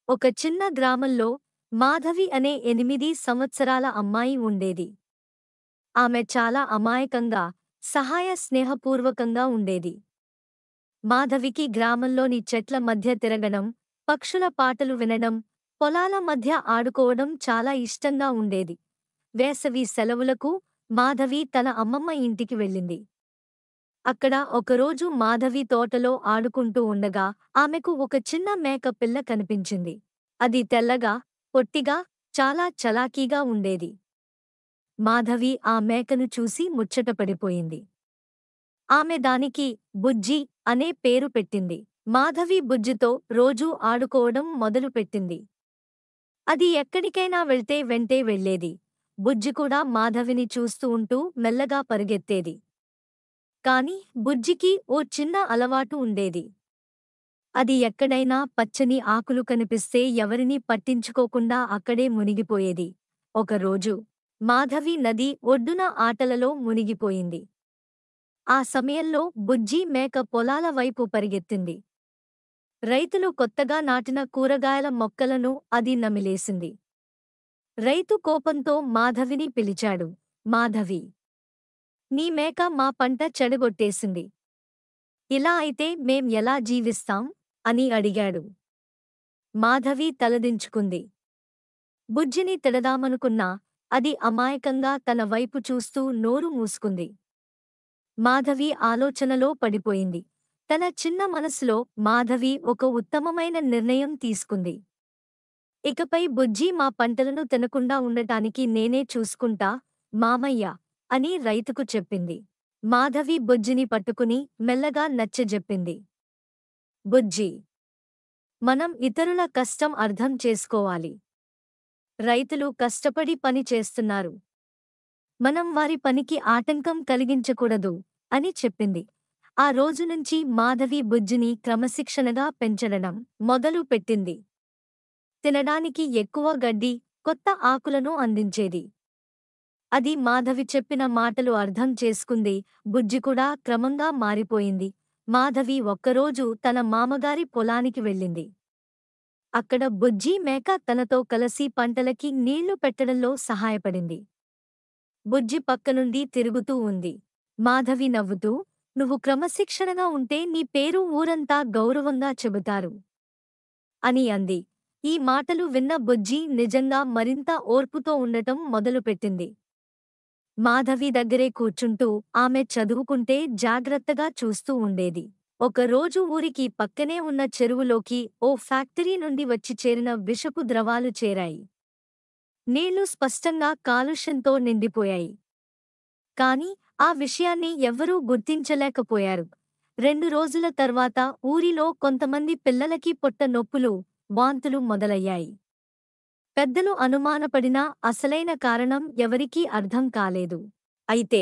ఒక చిన్న గ్రామంలో మాధవి అనే 8 సంవత్సరాల అమ్మాయి ఉండేది. ఆమె చాలా అమాయకంగా, స్నేహపూర్వకంగా ఉండేది. మాధవికి గ్రామంలోని చెట్ల మధ్య తిరగడం, పక్షుల పాటలు వినడం, పొలాల మధ్య ఆడుకోవడం చాలా ఇష్టంగా ఉండేది. వేసవి సెలవులకు మాధవి తన అమ్మమ్మ ఇంటికి వెళ్ళింది. అక్కడ ఒకరోజు మాధవి తోటలో ఆడుకుంటూ ఉండగా ఆమెకు ఒక చిన్న మేక పిల్ల కనిపించింది. అది తెల్లగా, పొట్టిగా, చాలా చలాకీగా ఉండేది. మాధవి ఆ మేకను చూసి ముచ్చటపడిపోయింది. ఆమె దానికి బుజ్జి అనే పేరు పెట్టింది. మాధవి బుజ్జితో రోజూ ఆడుకోవడం మొదలుపెట్టింది. అది ఎక్కడికైనా వెళ్తే వెంటే వెళ్ళేది. బుజ్జి కూడా మాధవిని చూస్తూ ఉంటూ మెల్లగా పరుగెత్తేది. కాని బుజ్జికి ఓ చిన్న అలవాటు ఉండేది. అది ఎక్కడైనా పచ్చని ఆకులు కనిపిస్తే ఎవరినీ పట్టించుకోకుండా అక్కడే మునిగిపోయేది. ఒకరోజు మాధవి నది ఒడ్డున ఆటలలో మునిగిపోయింది. ఆ సమయంలో బుజ్జి మేక పొలాల వైపు పరిగెత్తింది. రైతులు కొత్తగా నాటిన కూరగాయల మొక్కలను అది నమిలేసింది. రైతు కోపంతో మాధవిని పిలిచాడు. మాధవి, నీ మేక మా పంట చెడగొట్టేసింది. ఇలా అయితే మేం ఎలా జీవిస్తాం అని అడిగాడు. మాధవి తలదించుకుంది. బుజ్జిని తిడదామనుకున్నా అది అమాయకంగా తన వైపు చూస్తూ నోరు మూసుకుంది. మాధవి ఆలోచనలో పడిపోయింది. తన చిన్న మనసులో మాధవి ఒక ఉత్తమమైన నిర్ణయం తీసుకుంది. ఇకపై బుజ్జి మా పంటలను తినకుండా ఉండటానికి నేనే చూసుకుంటా, మామయ్య అని రైతుకు చెప్పింది. మాధవి బుజ్జిని పట్టుకుని మెల్లగా నచ్చజెప్పింది. బుజ్జీ, మనం ఇతరుల కష్టం అర్థం చేసుకోవాలి. రైతులు కష్టపడి పని చేస్తున్నారు. మనం వారి పనికి ఆటంకం కలిగించకూడదు అని చెప్పింది. ఆ రోజునుంచి మాధవి బుజ్జిని క్రమశిక్షణగా పెంచడం మొదలు పెట్టింది. తినడానికి ఎక్కువ గడ్డి, కొత్త ఆకులను అందించేది. అది మాధవి చెప్పిన మాటలు అర్థం చేసుకుంది. బుజ్జి కూడా క్రమంగా మారిపోయింది. మాధవి ఒక్కరోజు తన మామగారి పొలానికి వెళ్ళింది. అక్కడ బుజ్జి మేక తనతో కలిసి పంటలకి నీళ్లు పెట్టడంలో సహాయపడింది. బుజ్జి పక్కనుండి తిరుగుతూ ఉంది. మాధవి నవ్వుతూ, నువ్వు క్రమశిక్షణగా ఉంటే నీ పేరు ఊరంతా గౌరవంగా చెబుతారు అని అంది. ఈ మాటలు విన్న బుజ్జి నిజంగా మరింత ఓర్పుతో ఉండటం మొదలుపెట్టింది. మాధవి దగ్గరే కూర్చుంటూ ఆమె చదువుకుంటే జాగ్రత్తగా చూస్తూ ఉండేది. ఒకరోజు ఊరికి పక్కనే ఉన్న చెరువులోకి ఓ ఫ్యాక్టరీ నుండి వచ్చి చేరిన విషపు ద్రవాలు చేరాయి. నీళ్లు స్పష్టంగా కాలుష్యంతో నిండిపోయాయి. కాని ఆ విషయాన్ని ఎవ్వరూ గుర్తించలేకపోయారు. 2 రోజుల తర్వాత ఊరిలో కొంతమంది పిల్లలకి పొట్ట నొప్పులు, వాంతులు మొదలయ్యాయి. పెద్దలు అనుమానపడినా అసలైన కారణం ఎవరికీ అర్థం కాలేదు. అయితే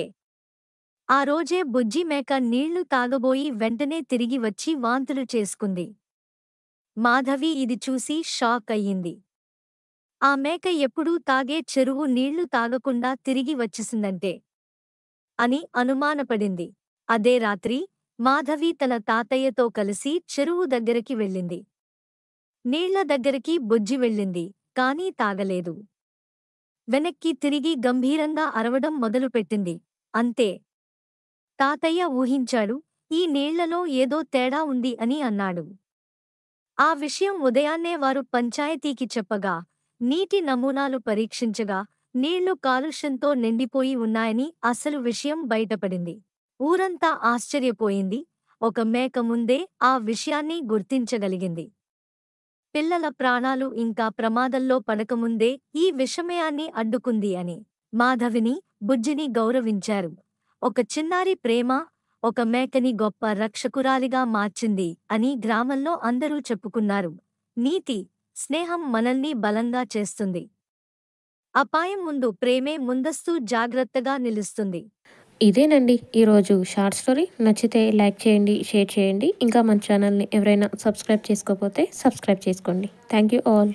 ఆ రోజే బుజ్జి మేక నీళ్లు తాగబోయి వెంటనే తిరిగి వచ్చి వాంతులు చేసుకుంది. మాధవి ఇది చూసి షాక్ అయ్యింది. ఆ మేక ఎప్పుడూ తాగే చెరువు నీళ్లు తాగకుండా తిరిగి వచ్చేసిందంటే అని అనుమానపడింది. అదే రాత్రి మాధవి తన తాతయ్యతో కలిసి చెరువు దగ్గరికి వెళ్ళింది. నీళ్ల దగ్గరికి బుజ్జి వెళ్ళింది, కానీ తాగలేదు. వెనక్కి తిరిగి గంభీరంగా అరవడం మొదలుపెట్టింది. అంతే. తాతయ్య ఊహించాడు, ఈ నీళ్లలో ఏదో తేడా ఉంది అని అన్నాడు. ఆ విషయం ఉదయాన్నే వారు పంచాయతీకి చెప్పగా, నీటి నమూనాలు పరీక్షించగా నీళ్లు కాలుష్యంతో నిండిపోయి ఉన్నాయని అసలు విషయం బయటపడింది. ఊరంతా ఆశ్చర్యపోయింది. ఒక మేక ముందే ఆ విషయాన్ని గుర్తించగలిగింది. పిల్లల ప్రాణాలు ఇంకా ప్రమాదంలో పడకముందే ఈ విషమయాన్ని అడ్డుకుంది అని మాధవిని, బుజ్జిని గౌరవించారు. ఒక చిన్నారి ప్రేమ ఒక మేకని గొప్ప రక్షకురాలిగా మార్చింది అని గ్రామంలో అందరూ చెప్పుకున్నారు. నీతి, స్నేహం మనల్ని బలంగా చేస్తుంది. అపాయం ముందు ప్రేమే ముందస్తు జాగ్రత్తగా నిలుస్తుంది. ఇదేనండి ఈరోజు షార్ట్ స్టోరీ. నచ్చితే లైక్ చేయండి, షేర్ చేయండి. ఇంకా మన ఛానల్ని ఎవరైనా సబ్స్క్రైబ్ చేసుకోకపోతే సబ్స్క్రైబ్ చేసుకోండి. Thank you all.